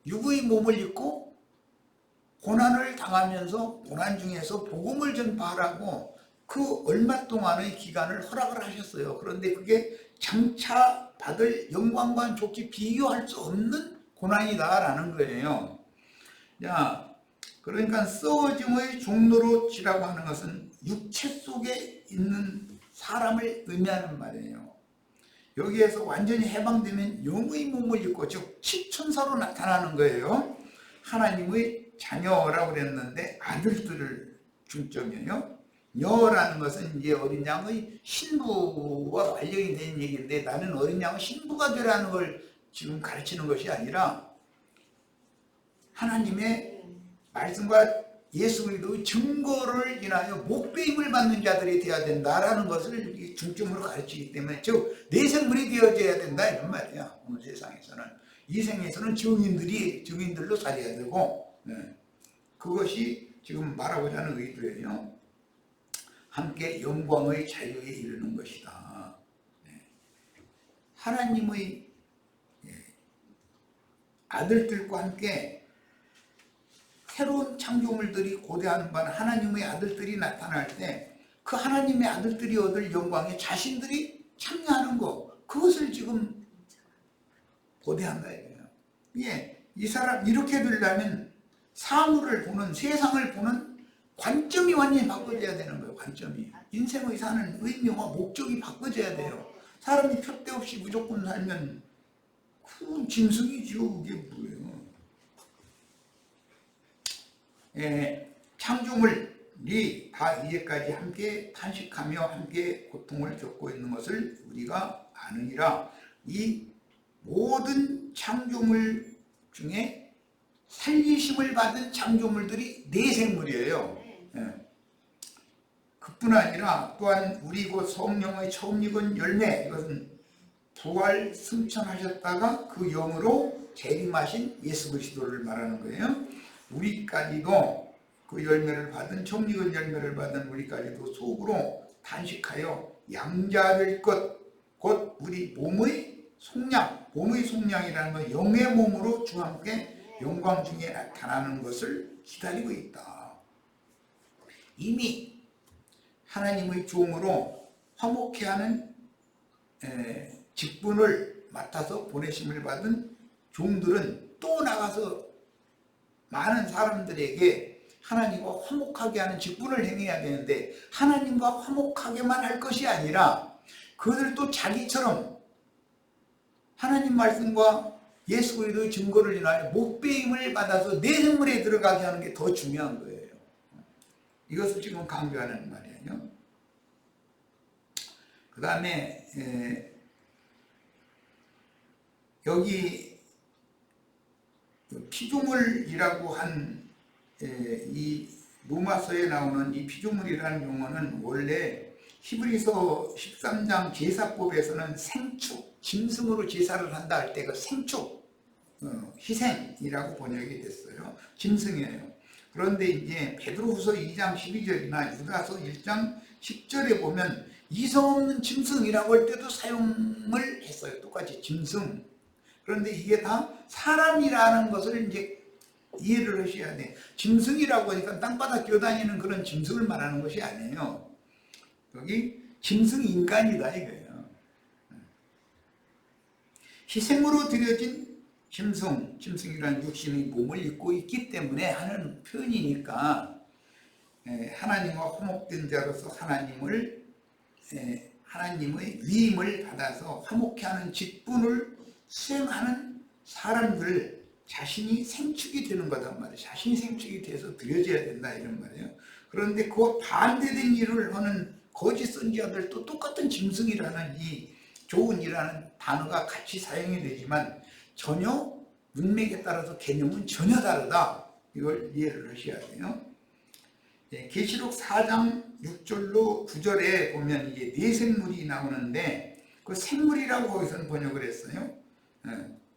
육의 몸을 입고 고난을 당하면서 고난 중에서 복음을 전파하라고 그 얼마 동안의 기간을 허락을 하셨어요. 그런데 그게 장차 받을 영광과 좋게 비교할 수 없는 고난이다라는 거예요. 자, 그러니까 썩어짐의 종로로지라고 하는 것은 육체 속에 있는 사람을 의미하는 말이에요. 여기에서 완전히 해방되면 영의 몸을 입고 즉 치천사로 나타나는 거예요. 하나님의 자녀라고 그랬는데 아들들을 중점이에요. 여라는 것은 이제 어린 양의 신부와 관련이 되는 얘기인데 나는 어린 양의 신부가 되라는 걸 지금 가르치는 것이 아니라 하나님의 말씀과 예수 그리스도의 증거를 인하여 목배임을 받는 자들이 되어야 된다라는 것을 중점으로 가르치기 때문에 즉 내 생물이 되어져야 된다 이런 말이야. 오늘 세상에서는 이 생에서는 증인들로 살아야 되고 그것이 지금 말하고자 하는 의도예요. 함께 영광의 자유에 이르는 것이다. 하나님의 아들들과 함께 새로운 창조물들이 고대하는 바는 하나님의 아들들이 나타날 때 그 하나님의 아들들이 얻을 영광에 자신들이 참여하는 것 그것을 지금 고대한다 이거예요. 예, 이 사람 이렇게 되려면 사물을 보는 세상을 보는 관점이 완전히 바꿔져야 되는 거예요. 관점이 인생의 사는 의미와 목적이 바꿔져야 돼요. 사람이 표대 없이 무조건 살면 그 짐승이죠. 그게 뭐예요? 창조물이 다 이제까지 함께 탄식하며 함께 고통을 겪고 있는 것을 우리가 아느니라. 이 모든 창조물 중에 살리심을 받은 창조물들이 내 생물이에요. 그뿐 아니라 또한 우리 곧 성령의 처음 익은 열매 이것은 부활 승천하셨다가 그 영으로 재림하신 예수 그리스도를 말하는 거예요. 우리까지도 그 열매를 받은 처음 익은 열매를 받은 우리까지도 속으로 단식하여 양자될 것 곧 우리 몸의 속량 몸의 속량이라는 건 영의 몸으로 주와 함께 영광 중에 나타나는 것을 기다리고 있다. 이미 하나님의 종으로 화목케 하는 직분을 맡아서 보내심을 받은 종들은 또 나가서 많은 사람들에게 하나님과 화목하게 하는 직분을 행해야 되는데 하나님과 화목하게만 할 것이 아니라 그들도 자기처럼 하나님 말씀과 예수 그리스도의 증거를 인하여 목배임을 받아서 내 생물에 들어가게 하는 게 더 중요한 거예요. 이것을 지금 강조하는 말이에요. 그 다음에 여기 피조물이라고 한 이 로마서에 나오는 이 피조물이라는 용어는 원래 히브리서 13장 제사법에서는 생축, 짐승으로 제사를 한다 할 때 그 생축, 희생이라고 번역이 됐어요. 짐승이에요. 그런데 이제 베드로후서 2장 12절이나 유다서 1장 10절에 보면 이성 없는 짐승이라고 할 때도 사용을 했어요. 똑같이 짐승. 그런데 이게 다 사람이라는 것을 이제 이해를 하셔야 돼. 짐승이라고 하니까 땅바닥 뛰어다니는 그런 짐승을 말하는 것이 아니에요. 여기 짐승 인간이다 이거예요. 희생으로 드려진 짐승이라는 육신의 몸을 입고 있기 때문에 하는 표현이니까 하나님과 화목된 자로서 하나님의 위임을 받아서 화목케 하는 직분을 수행하는 사람들 자신이 생축이 되는 거단 말이에요. 자신이 생축이 돼서 드려져야 된다 이런 말이에요. 그런데 그 반대된 일을 하는 거짓 선지자들도 똑같은 짐승이라는 이 좋은이라는 단어가 같이 사용이 되지만 전혀 문맥에 따라서 개념은 전혀 다르다. 이걸 이해를 하셔야 돼요. 계시록 4장 6절로 9절에 보면 이게 네 생물이 나오는데 그 생물이라고 거기서는 번역을 했어요.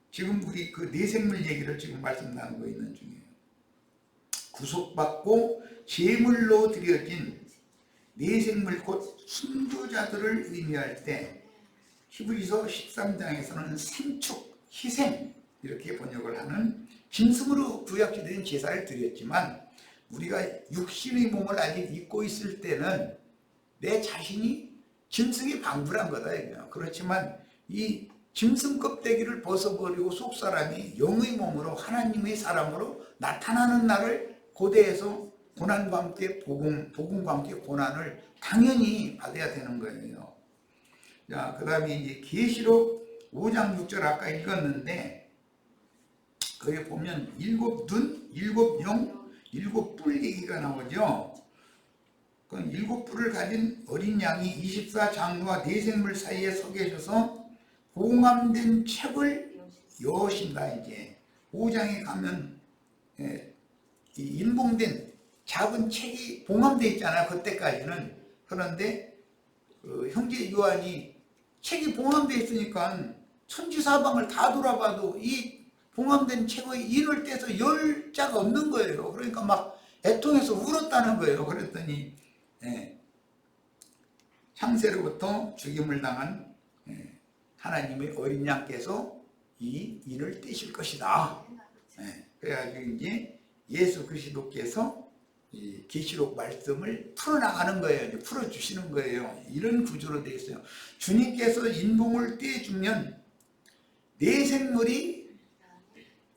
지금 우리 그 네 생물 얘기를 지금 말씀 나누고 있는 중이에요. 구속받고 제물로 드려진 네 생물 곧 순교자들을 의미할 때 히브리서 13장에서는 생축, 희생 이렇게 번역을 하는 짐승으로 구약시된 제사를 드렸지만 우리가 육신의 몸을 아직 입고 있을 때는 내 자신이 짐승이 방불한 거다 이거예요. 그렇지만 이 짐승 껍데기를 벗어버리고 속사람이 영의 몸으로 하나님의 사람으로 나타나는 날을 고대에서 고난과 함께 복음과 함께 고난을 당연히 받아야 되는 거예요. 자, 그 다음에 이제 계시록 5장 6절 아까 읽었는데 거기 보면 7눈, 7영, 7뿔 얘기가 나오죠. 그 7뿔을 가진 어린 양이 24장로와 네 생물 사이에 서 계셔서 봉함된 책을 여신다. 이제 5장에 가면 인봉된 작은 책이 봉함되어 있잖아요. 그때까지는. 그런데 형제 요한이 책이 봉함되어 있으니까 천지사방을 다 돌아봐도 이 봉함된 책의 인을 떼서 열 자가 없는 거예요. 그러니까 막 애통해서 울었다는 거예요. 그랬더니 창세로부터 죽임을 당한 하나님의 어린 양께서 이 인을 떼실 것이다. 그래가지고 이제 예수 그리스도께서 이 계시록 말씀을 풀어나가는 거예요. 이제 풀어주시는 거예요. 이런 구조로 되어 있어요. 주님께서 인봉을 떼주면 네 생물이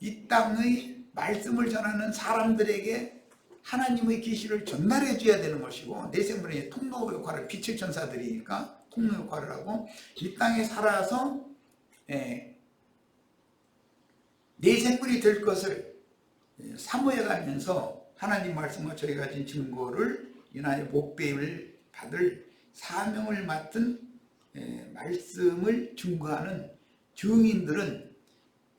이 땅의 말씀을 전하는 사람들에게 하나님의 계시를 전달해 줘야 되는 것이고 네 생물의 통로 역할을 빛의 천사들이니까 통로 역할을 하고 이 땅에 살아서 네 생물이 될 것을 사모해 가면서 하나님 말씀과 저희가 가진 증거를 인하여 목배임을 받을 사명을 맡은 말씀을 증거하는 증인들은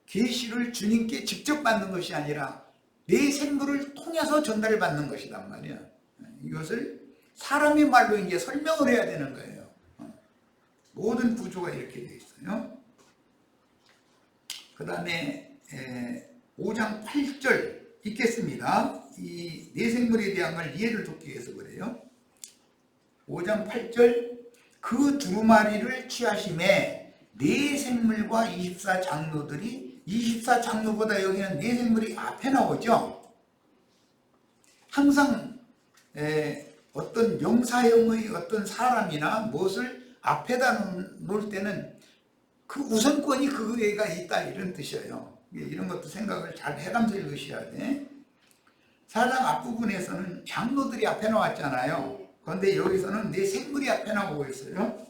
계시를 주님께 직접 받는 것이 아니라 내 생물을 통해서 전달받는 것이란 말이야. 이것을 사람의 말로 이제 설명을 해야 되는 거예요. 모든 구조가 이렇게 되어 있어요. 그 다음에 5장 8절 읽겠습니다. 이 네 생물에 대한 걸 이해를 돕기 위해서 그래요. 5장 8절 그 두루마리를 취하심에 네 생물과 24장로들이 24장로보다 여기는 네 생물이 앞에 나오죠. 항상 어떤 명사형의 어떤 사람이나 무엇을 앞에다 놓을 때는 그 우선권이 그에가 있다 이런 뜻이에요. 이런 것도 생각을 잘 해가면서 읽으셔야 돼. 4장 앞부분에서는 장로들이 앞에 나왔잖아요. 그런데 여기서는 네 생물이 앞에 나오고 있어요.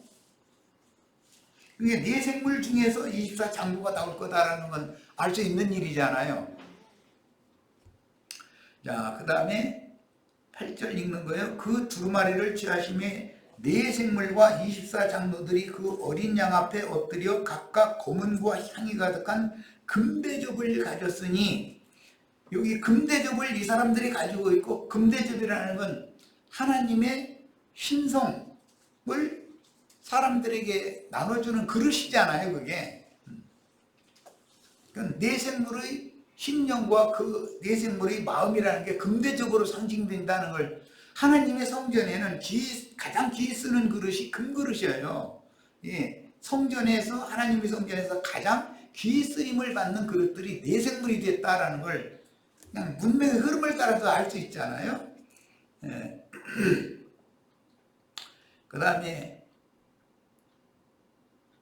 그게 네 생물 중에서 24장로가 나올 거다라는 건 알 수 있는 일이잖아요. 자, 그 다음에 8절 읽는 거예요. 그 두루마리를 취하심에 네 생물과 24장로들이 그 어린 양 앞에 엎드려 각각 검은과 향이 가득한 금대접을 가졌으니 여기 금대접을 이 사람들이 가지고 있고 금대접이라는 건 하나님의 신성을 사람들에게 나눠주는 그릇이잖아요. 그게 네 생물의 신령과 그 네 생물의 마음이라는 게 금대접으로 상징된다는 걸 하나님의 성전에는 가장 귀 쓰는 그릇이 금그릇이에요. 예, 성전에서 하나님의 성전에서 가장 귀 쓰임을 받는 그릇들이 내생물이 됐다라는 걸 그냥 문명의 흐름을 따라서 알 수 있잖아요. 예. 그 다음에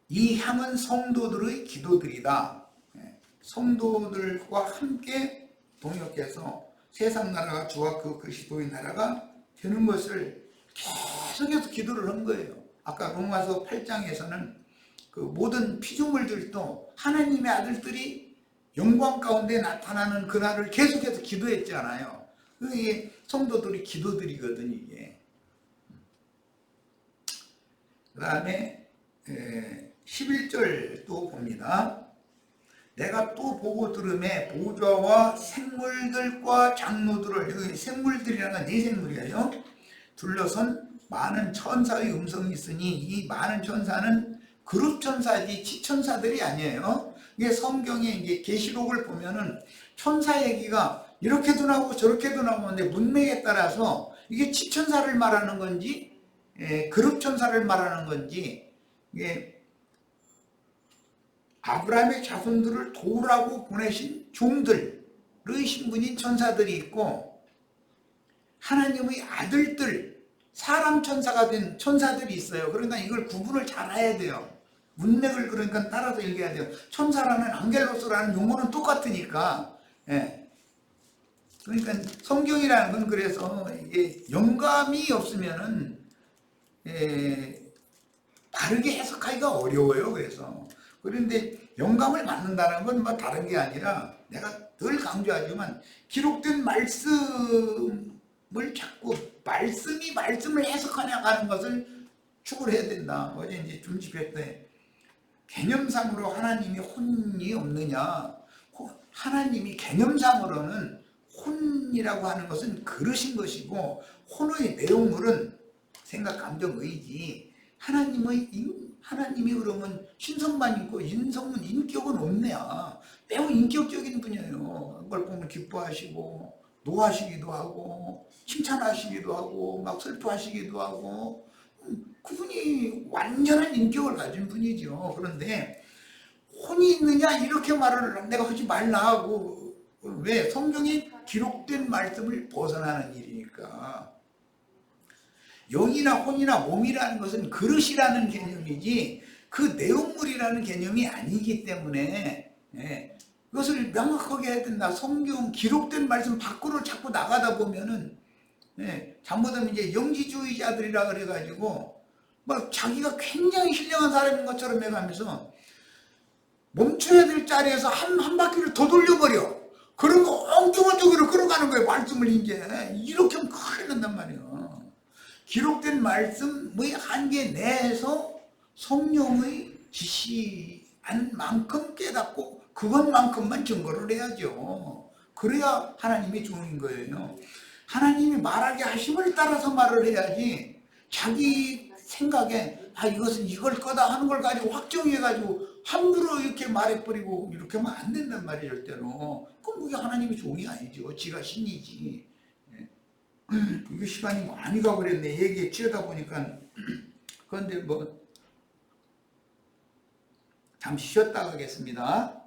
이 향은 성도들의 기도들이다. 예. 성도들과 함께 동역해서 세상 나라가 주와 그 그리스도의 나라가 되는 것을 계속해서 기도를 한 거예요. 아까 로마서 8장에서는 그 모든 피조물들도 하나님의 아들들이 영광 가운데 나타나는 그날을 계속해서 기도했잖아요. 이게 성도들이 기도들이거든요. 이게. 그 다음에 11절 또 봅니다. 내가 또 보고 들음에 보좌와 생물들과 장로들을, 여기 생물들이라는 건 네 생물이에요. 둘러선 많은 천사의 음성이 있으니 이 많은 천사는 그룹 천사지 지천사들이 아니에요. 이게 성경에 이제 계시록을 보면은 천사 얘기가 이렇게도 나오고 저렇게도 나오는데 문맥에 따라서 이게 지천사를 말하는 건지 그룹 천사를 말하는 건지 이게 아브라함의 자손들을 도우라고 보내신 종들의 신분인 천사들이 있고 하나님의 아들들 사람 천사가 된 천사들이 있어요. 그러니까 이걸 구분을 잘 해야 돼요. 문맥을 그러니까 따라서 읽어야 돼요. 천사라는 앙겔로스라는 용어는 똑같으니까. 예. 그러니까 성경이라는 건 그래서 이게 영감이 없으면은 다르게 해석하기가 어려워요. 그런데 영감을 받는다는 건 뭐 다른 게 아니라 내가 늘 강조하지만 기록된 말씀을 자꾸 말씀을 해석하려고 하는 것을 축을 해야 된다. 어제 이제 중집회 때 개념상으로 하나님이 혼이 없느냐. 하나님이 개념상으로는 혼이라고 하는 것은 그릇인 것이고 혼의 내용물은 생각, 감정, 의지. 하나님이 그러면 신성만 있고 인성은 인격은 없네야. 매우 인격적인 분이에요. 그걸 보면 기뻐하시고 노하시기도 하고 칭찬하시기도 하고 막 슬퍼하시기도 하고 그분이 완전한 인격을 가진 분이죠. 그런데 혼이 있느냐 이렇게 말을 내가 하지 말라 하고 왜? 성경에 기록된 말씀을 벗어나는 일이니까. 영이나 혼이나 몸이라는 것은 그릇이라는 개념이지 그 내용물이라는 개념이 아니기 때문에 그것을 명확하게 해야 된다. 성경 기록된 말씀 밖으로 자꾸 나가다 보면은 잘못하면 이제 영지주의자들이라 그래가지고 막 자기가 굉장히 신령한 사람인 것처럼 해가면서 멈춰야 될 자리에서 한 바퀴를 더 돌려버려. 그런 거 엉뚱한 쪽으로 끌어가는 거예요. 말씀을 이제 이렇게 하면 큰일 난단 말이에요. 기록된 말씀의 한계 내에서 성령의 지시한 만큼 깨닫고 그것만큼만 증거를 해야죠. 그래야 하나님이 좋은 거예요. 하나님이 말하게 하심을 따라서 말을 해야지 자기 생각에 이것은 이걸 거다 하는 걸 가지고 확정해가지고 함부로 이렇게 말해버리고 이렇게 하면 안 된단 말이에요. 절대로. 그럼 그게 하나님이 종이 아니죠. 지가 신이지. 이거 시간이 많이 가버렸네. 얘기에 치우다 보니까. 그런데 뭐 잠시 쉬었다 가겠습니다.